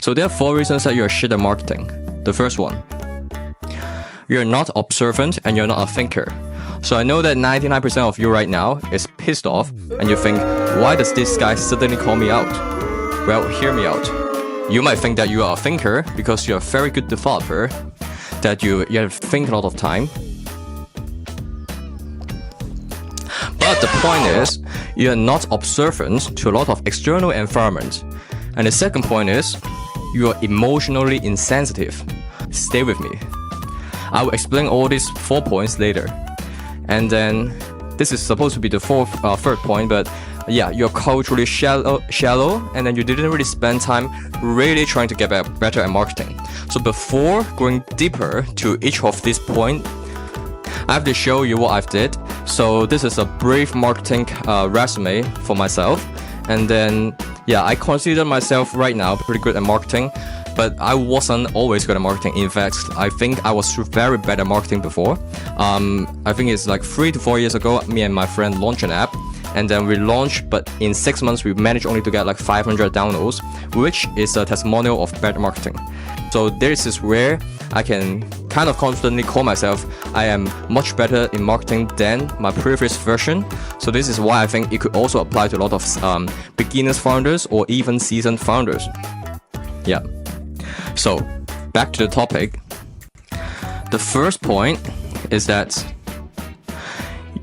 So there are 4 reasons that you're shit at marketing. The first one, you're not observant and you're not a thinker. So I know that 99% of you right now is pissed off and you think, why does this guy suddenly call me out? Well, hear me out. You might think that you are a thinker because you're a very good developer, that you think a lot of time. But the point is, you're not observant to a lot of external environment. And the second point is, you are emotionally insensitive. Stay with me. I will explain all these 4 points later. And then, this is supposed to be the third point, but yeah, you're culturally shallow, and then you didn't really spend time really trying to get better at marketing. So before going deeper to each of these points, I have to show you what I've did. So this is a brief marketing resume for myself. And then, yeah, I consider myself right now pretty good at marketing, but I wasn't always good at marketing. In fact, I think I was very bad at marketing before. I think it's like 3 to 4 years ago, me and my friend launched an app. And then we launched, but in 6 months, we managed only to get like 500 downloads, which is a testimonial of bad marketing. So this is where I can kind of confidently call myself, I am much better in marketing than my previous version. So this is why I think it could also apply to a lot of beginners founders or even seasoned founders. Yeah. So back to the topic. The first point is that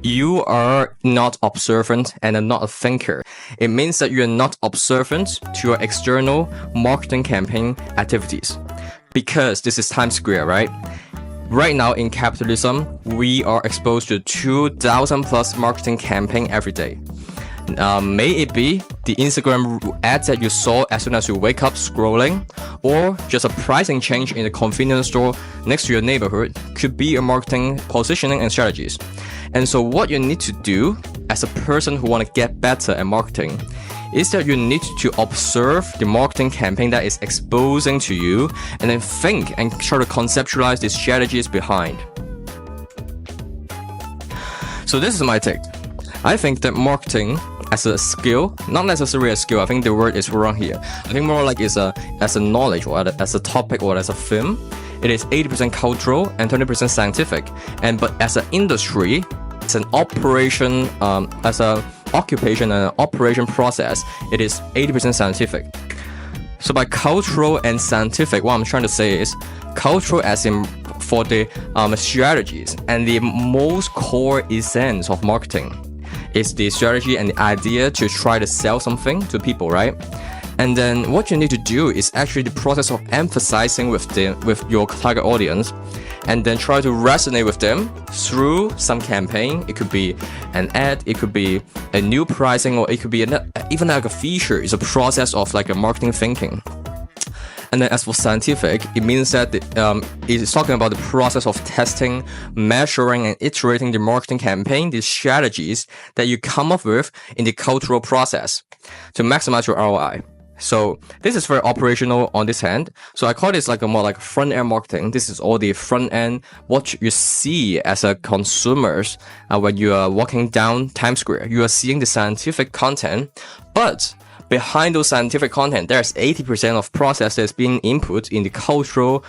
you are not observant and are not a thinker. It means that you're not observant to your external marketing campaign activities. Because this is Times Square, right? Right now in capitalism, we are exposed to 2,000 plus marketing campaign every day. May it be the Instagram ads that you saw as soon as you wake up scrolling, or just a pricing change in the convenience store next to your neighborhood could be a marketing positioning and strategies. And so what you need to do as a person who want to get better at marketing is that you need to observe the marketing campaign that is exposing to you and then think and try to conceptualize the strategies behind. So this is my take. I think that marketing as a skill, not necessarily a skill, I think the word is wrong here. I think more like as a knowledge or as a topic or as a film, it is 80% cultural and 20% scientific. But as an industry, it's an operation, as a occupation and an operation process, it is 80% scientific. So by cultural and scientific, what I'm trying to say is cultural as in for the strategies, and the most core essence of marketing is the strategy and the idea to try to sell something to people, right? And then what you need to do is actually the process of emphasizing with your target audience, and then try to resonate with them through some campaign. It could be an ad, it could be a new pricing, or it could be even like a feature. It's a process of like a marketing thinking. And then as for scientific, it means that it is talking about the process of testing, measuring, and iterating the marketing campaign, the strategies that you come up with in the cultural process to maximize your ROI. So this is very operational on this hand. So I call this like a more like front end marketing. This is all the front end, what you see as a consumers when you are walking down Times Square. You are seeing the scientific content, but behind those scientific content, there's 80% of process that's being input in the cultural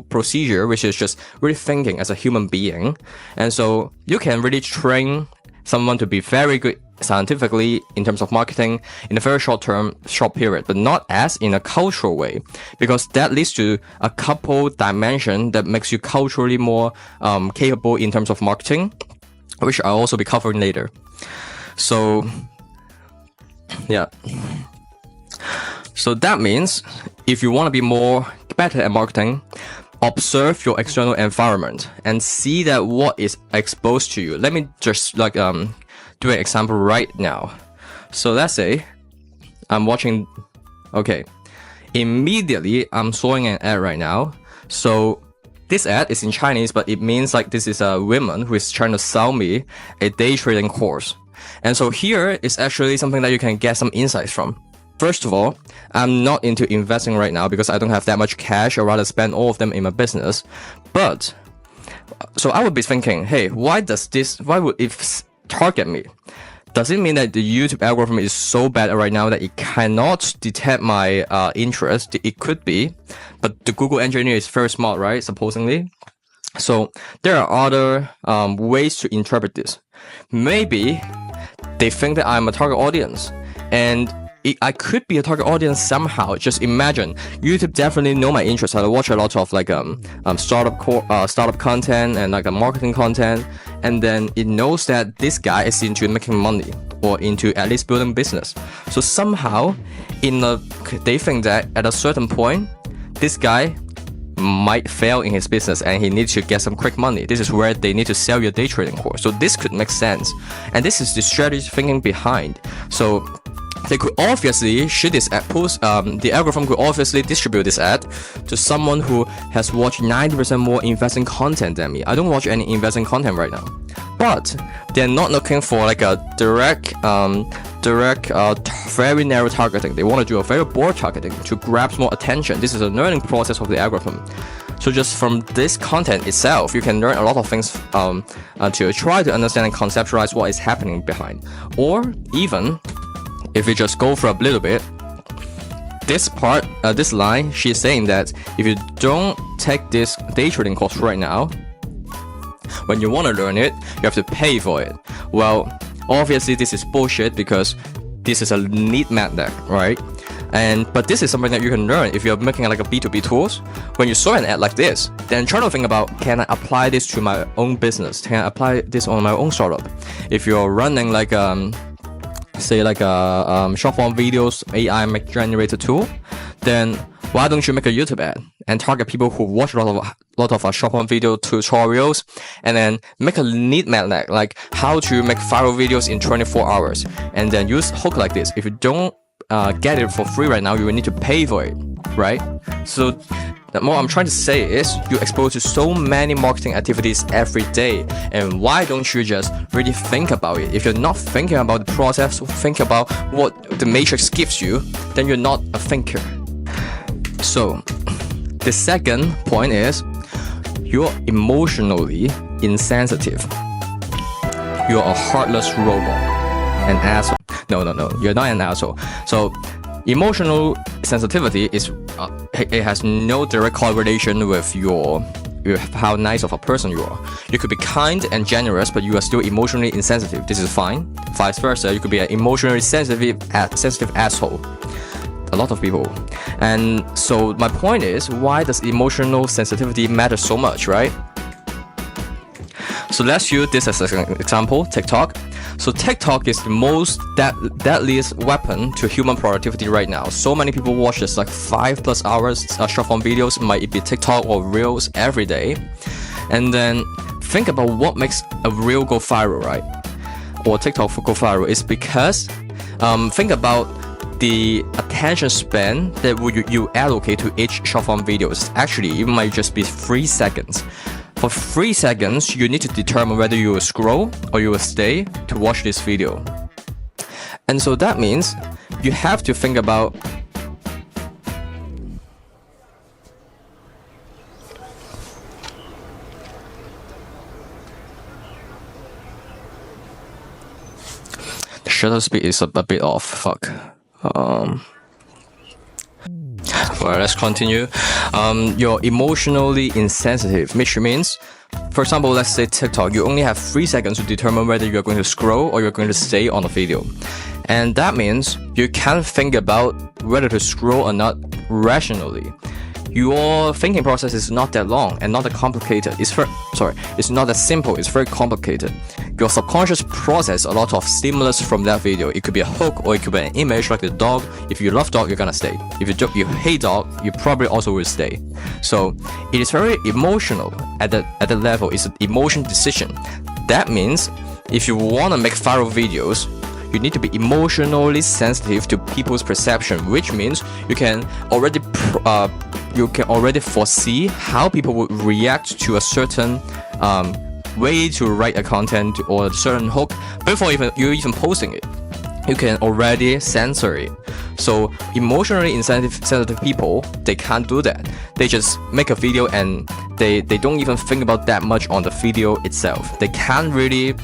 procedure, which is just really thinking as a human being. And so you can really train someone to be very good scientifically in terms of marketing in a very short period, but not as in a cultural way, because that leads to a couple dimension that makes you culturally more capable in terms of marketing, which I'll also be covering later. So yeah. So that means if you want to be better at marketing, observe your external environment and see that what is exposed to you. Let me just like do an example right now. So let's say I'm watching, okay, immediately I'm showing an ad right now. So this ad is in Chinese, but it means like this is a woman who is trying to sell me a day trading course. And so here is actually something that you can get some insights from. First of all, I'm not into investing right now because I don't have that much cash, or rather spend all of them in my business. But so I would be thinking, hey, why would it target me? Does it mean that the YouTube algorithm is so bad right now that it cannot detect my interest? It could be, but the Google engineer is very smart, right? Supposedly. So there are other ways to interpret this. Maybe they think that I'm a target audience, and I could be a target audience somehow. Just imagine, YouTube definitely know my interest. I watch a lot of like startup content and like marketing content, and then it knows that this guy is into making money or into at least building business. So somehow, they think that at a certain point, this guy might fail in his business and he needs to get some quick money. This is where they need to sell your day trading course. So this could make sense, and this is the strategy thinking behind. So they could obviously shoot this ad post. The algorithm could obviously distribute this ad to someone who has watched 90% more investing content than me. I don't watch any investing content right now, but they're not looking for like a direct, very narrow targeting. They want to do a very broad targeting to grab more attention. This is a learning process of the algorithm. So just from this content itself, you can learn a lot of things to try to understand and conceptualize what is happening behind. Or even if you just go for a little bit, this part, this line, she's saying that if you don't take this day trading course right now, when you want to learn it, you have to pay for it. Well, obviously this is bullshit because this is a lead magnet, right? But this is something that you can learn if you're making like a B2B tools. When you saw an ad like this, then try to think about, can I apply this to my own business? Can I apply this on my own startup? If you're running like say like a short form videos AI generated tool, then why don't you make a YouTube ad and target people who watch a lot of short form video tutorials, and then make a lead magnet like how to make viral videos in 24 hours, and then use hook like this. If you don't get it for free right now, you will need to pay for it, right? So what I'm trying to say is you're exposed to so many marketing activities every day, and why don't you just really think about it? If you're not thinking about the process, think about what the matrix gives you, then you're not a thinker. So the second point is you're emotionally insensitive. You're a heartless robot, an asshole. No, you're not an asshole. So emotional sensitivity is it has no direct correlation with how nice of a person you are. You could be kind and generous, but you are still emotionally insensitive. This is fine. Vice versa, you could be an emotionally sensitive asshole. A lot of people. And so my point is, why does emotional sensitivity matter so much, right? So let's use this as an example, TikTok. So TikTok is the most deadliest weapon to human productivity right now. So many people watch this like 5+ hours short form videos, might be TikTok or Reels every day. And then think about what makes a Reel go viral, right? Or TikTok go viral is because think about the attention span that you allocate to each short form videos. Actually, it might just be 3 seconds. For 3 seconds, you need to determine whether you will scroll or you will stay to watch this video. And so that means you have to think about the shutter speed is a bit off. Fuck. Well, let's continue. You're emotionally insensitive, which means, for example, let's say TikTok, you only have 3 seconds to determine whether you're going to scroll or you're going to stay on a video. And that means you can't think about whether to scroll or not rationally. Your thinking process is not that long and not that complicated. It's not that simple, it's very complicated. Your subconscious process a lot of stimulus from that video. It could be a hook or it could be an image like the dog. If you love dog, you're gonna stay. If you hate dog, you probably also will stay. So it is very emotional at the level. It's an emotion decision. That means if you wanna make viral videos, you need to be emotionally sensitive to people's perception, which means you can already foresee how people would react to a certain way to write a content or a certain hook before you even posting it. you can already censor it. So emotionally sensitive people, they can't do that. They just make a video and they don't even think about that much on the video itself. They can't really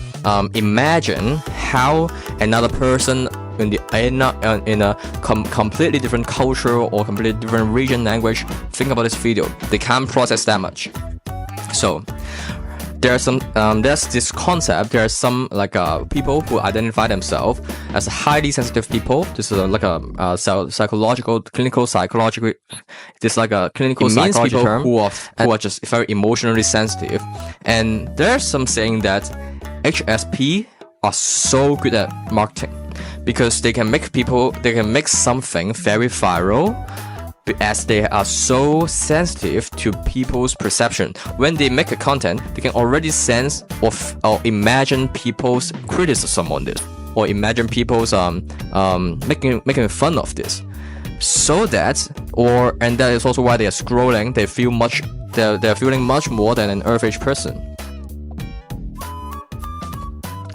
imagine how another person in a completely different culture or completely different region, language think about this video. They can't process that much. So there's this concept. There are some people who identify themselves as highly sensitive people. This is clinical psychological term who are just very emotionally sensitive. And there's some saying that HSP are so good at marketing because they can make something very viral, as they are so sensitive to people's perception. When they make a content, they can already sense or imagine people's criticism on this, or imagine people's making fun of this. So that is also why they are scrolling. They're feeling much more than an average person.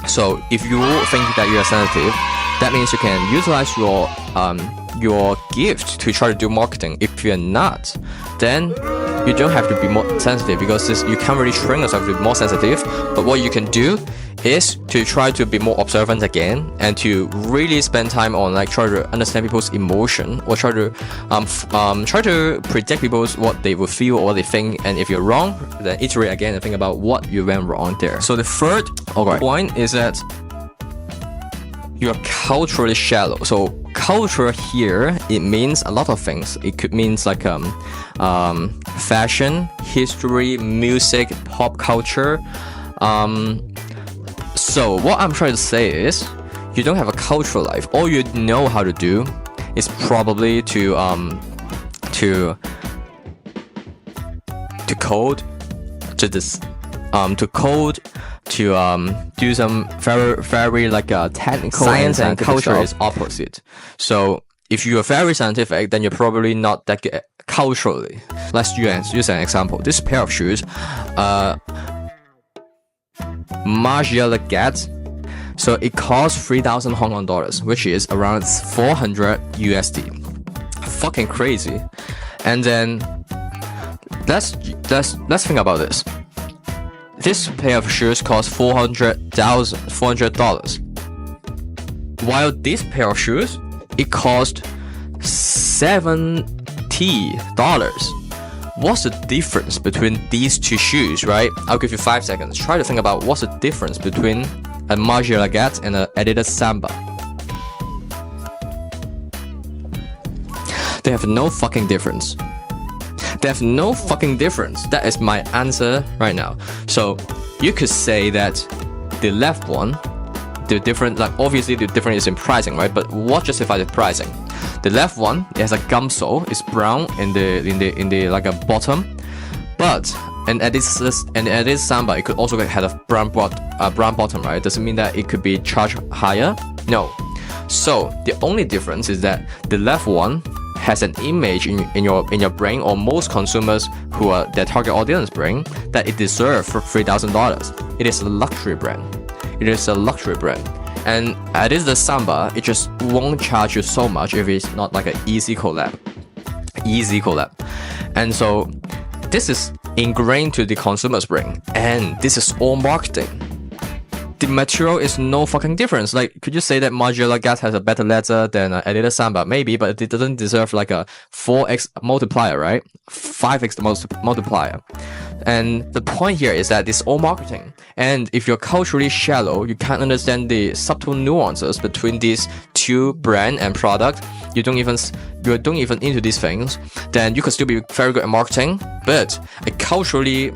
So if you think that you are sensitive, that means you can utilize your gift to try to do marketing. If you're not, then you don't have to be more sensitive, because you can't really train yourself to be more sensitive. But what you can do is to try to be more observant again, and to really spend time on try to understand people's emotion, or try to predict what they will feel or what they think. And if you're wrong, then iterate again and think about what you went wrong there. So the third point is that you're culturally shallow. So culture here, it means a lot of things. It could mean fashion, history, music, pop culture. So what I'm trying to say is, you don't have a cultural life. All you know how to do is probably to code, to do some very technical. Science and culture is opposite. So if you are very scientific, then you're probably not that good culturally. Let's use an example. This pair of shoes, Margiela, so it costs 3,000 Hong Kong dollars, which is around 400 USD. Fucking crazy. And then let's think about this. This pair of shoes costs $400. While this pair of shoes, it cost $70. What's the difference between these two shoes, right? I'll give you 5 seconds. Try to think about what's the difference between a Margiela and an Adidas Samba. They have no fucking difference. They have no fucking difference. That is my answer right now. So you could say that the left one, the different, obviously the difference is in pricing, right? But what justifies the pricing? The left one, it has a gum sole. It's brown in the a bottom, but at this Samba, it could also have a brown bottom, right? Does it mean that it could be charged higher? No. So the only difference is that the left one has an image in your brain, or most consumers who are their target audience brain, that it deserves for $3,000. It is a luxury brand. It is a luxury brand. And at the Samba, it just won't charge you so much if it's not like an easy collab. And so this is ingrained to the consumer's brain, and this is all marketing. The material is no fucking difference. Could you say that Margiela has a better leather than Adidas Samba? Maybe, but it doesn't deserve a 4x multiplier, right? 5x multiplier. And the point here is that it's all marketing. And if you're culturally shallow, you can't understand the subtle nuances between these two brand and product. You don't even into these things. Then you could still be very good at marketing, but a culturally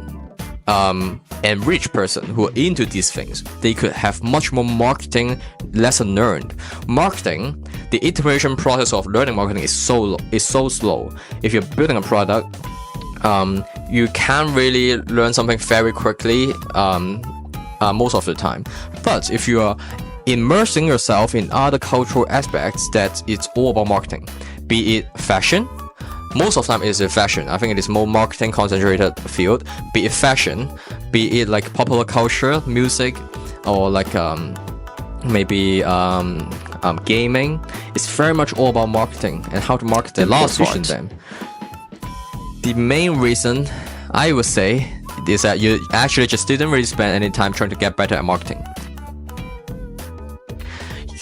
enriched person who are into these things, they could have much more marketing lesson learned. Marketing, the iteration process of learning marketing is so slow. If you're building a product, you can't really learn something very quickly most of the time. But if you are immersing yourself in other cultural aspects, that it's all about marketing. Be it fashion, most of the time it is fashion. I think it is more marketing concentrated field. Be it fashion, be it popular culture, music, or maybe gaming, it's very much all about marketing and how to market and position them. The main reason I would say is that you actually just didn't really spend any time trying to get better at marketing.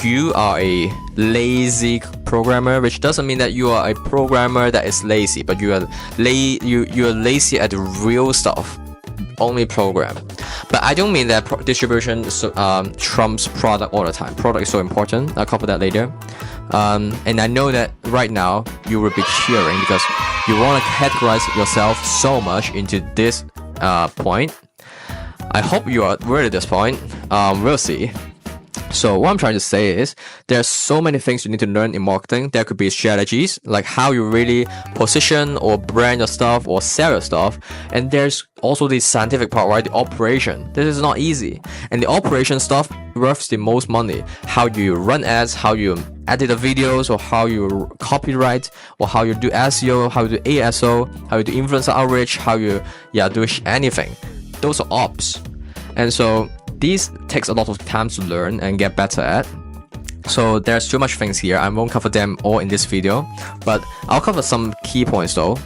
You are a lazy programmer, which doesn't mean that you are a programmer that is lazy, but you are lazy at the real stuff, only program. But I don't mean that distribution trumps product all the time. Product is so important. I'll cover that later. And I know that right now you will be cheering because you want to categorize yourself so much into this point. I hope you are ready at this point. We'll see. So what I'm trying to say is there are so many things you need to learn in marketing. There could be strategies, like how you really position or brand your stuff or sell your stuff. And there's also the scientific part, right? The operation. This is not easy. And the operation stuff worth the most money. How you run ads, how you edit the videos, or how you copyright, or how you do SEO, how you do ASO, how you do influencer outreach, how you do anything. Those are ops. And so these takes a lot of time to learn and get better at. So there's too much things here. I won't cover them all in this video, but I'll cover some key points though.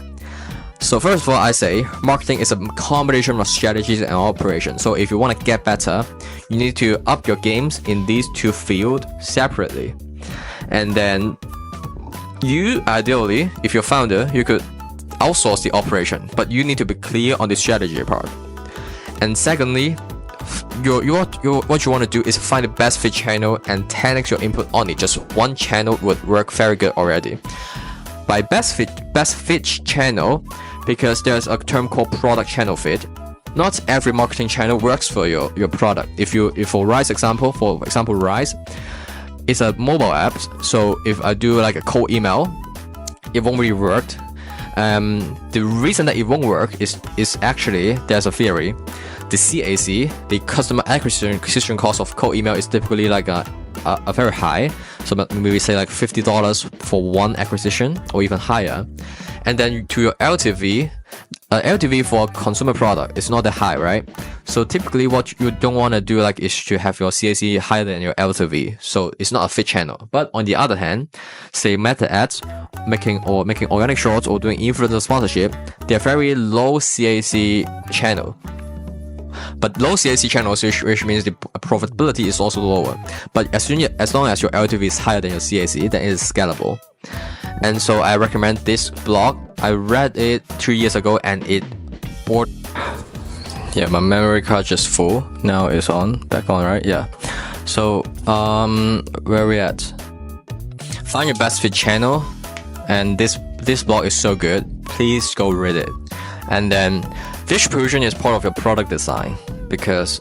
So first of all, I say marketing is a combination of strategies and operations. So if you want to get better, you need to up your games in these two fields separately. And then you, ideally, if you're a founder, you could outsource the operation, but you need to be clear on the strategy part. And secondly, what you want to do is find the best fit channel and 10x your input on it. Just one channel would work very good already. By best fit channel, because there's a term called product channel fit. Not every marketing channel works for your product. If for Rise example, Rise, it's a mobile app. So if I do like a cold email, it won't really work. The reason that it won't work is actually there's a theory. The CAC, the customer acquisition cost of cold email, is typically like a very high. So maybe say like $50 for one acquisition or even higher. And then to your LTV, LTV for a consumer product is not that high, right? So typically what you don't want to do like is to have your CAC higher than your LTV. So it's not a fit channel. But on the other hand, say meta ads, making organic shorts or doing influencer sponsorship, they're very low CAC channel. But low CAC channels, which means the profitability is also lower. But as long as your LTV is higher than your CAC, then it is scalable. And so I recommend this blog. I read it 3 years ago and it bored. Yeah, my memory card just full. Now it's back on, right? Yeah. So where are we at? Find your best fit channel, and this blog is so good. Please go read it. And then distribution is part of your product design, because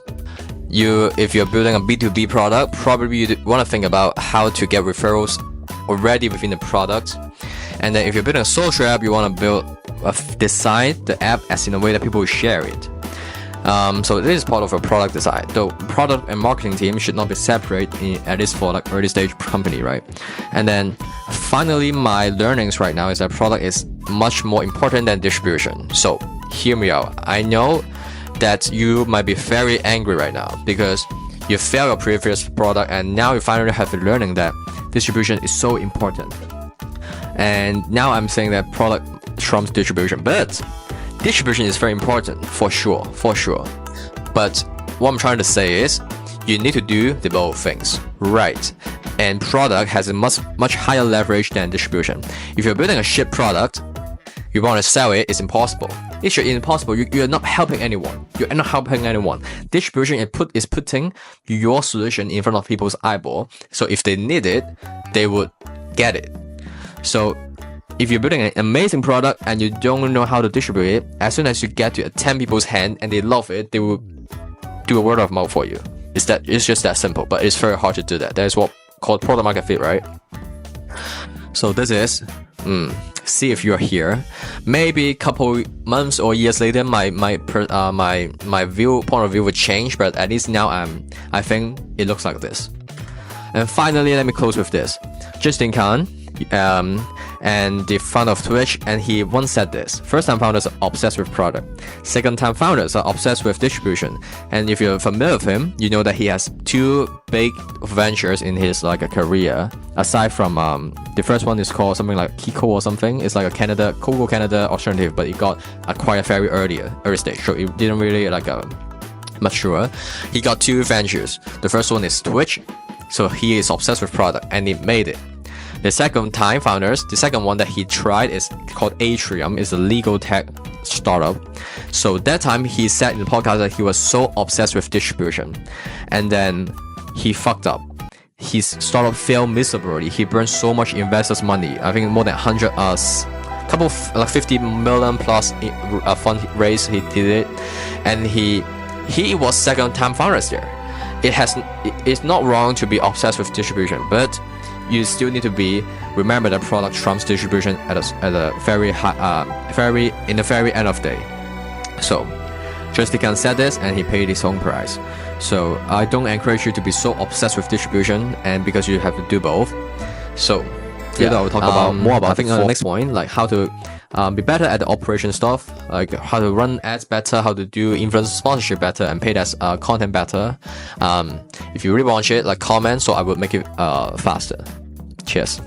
if you're building a B2B product, probably you want to think about how to get referrals already within the product. And then if you're building a social app, you want to design the app as in a way that people will share it. So this is part of a product design. The product and marketing team should not be separate at this for like early stage company, right? And then finally, my learnings right now is that product is much more important than distribution. So hear me out. I know that you might be very angry right now because you failed your previous product and now you finally have the learning that distribution is so important. And now I'm saying that product trumps distribution, but distribution is very important for sure. But what I'm trying to say is you need to do the both things, right? And product has a much higher leverage than distribution. If you're building a shit product, you want to sell it, it's impossible. It's impossible. You're not helping anyone. You're not helping anyone. Distribution is putting your solution in front of people's eyeball. So if they need it, they would get it. So if you're building an amazing product and you don't know how to distribute it, as soon as you get to 10 people's hand and they love it, they will do a word of mouth for you. It's just that simple, but it's very hard to do that. That is what called product market fit, right? So this is see if you're here. Maybe a couple months or years later, my point of view would change, but at least now I think it looks like this. And finally, let me close with this. Justin Khan, and the founder of Twitch, and he once said this: first-time founders are obsessed with product, second-time founders are obsessed with distribution. And if you're familiar with him, you know that he has two big ventures in his like a career. Aside from the first one is called something like Kiko or something. It's like a Coco Canada alternative, but it got acquired very early stage, so it didn't really like mature. He got two ventures. The first one is Twitch, so he is obsessed with product, and he made it. The second one that he tried is called Atrium. It's a legal tech startup. So that time he said in the podcast that he was so obsessed with distribution, and then he fucked up. His startup failed miserably. He burned so much investors' money. I think more than 50 million plus fund raise. He did it, and he was second-time founders there. It's not wrong to be obsessed with distribution, but you still need to remember that product trumps distribution at a very high, in the very end of the day. So, Justin Kan said this, and he paid his own price. So I don't encourage you to be so obsessed with distribution, and because you have to do both. So yeah, I'll talk about more about. I think the next point, like how to be better at the operation stuff, like how to run ads better, how to do influencer sponsorship better, and paid as content better. If you really want it, like comment, so I will make it faster. Cheers.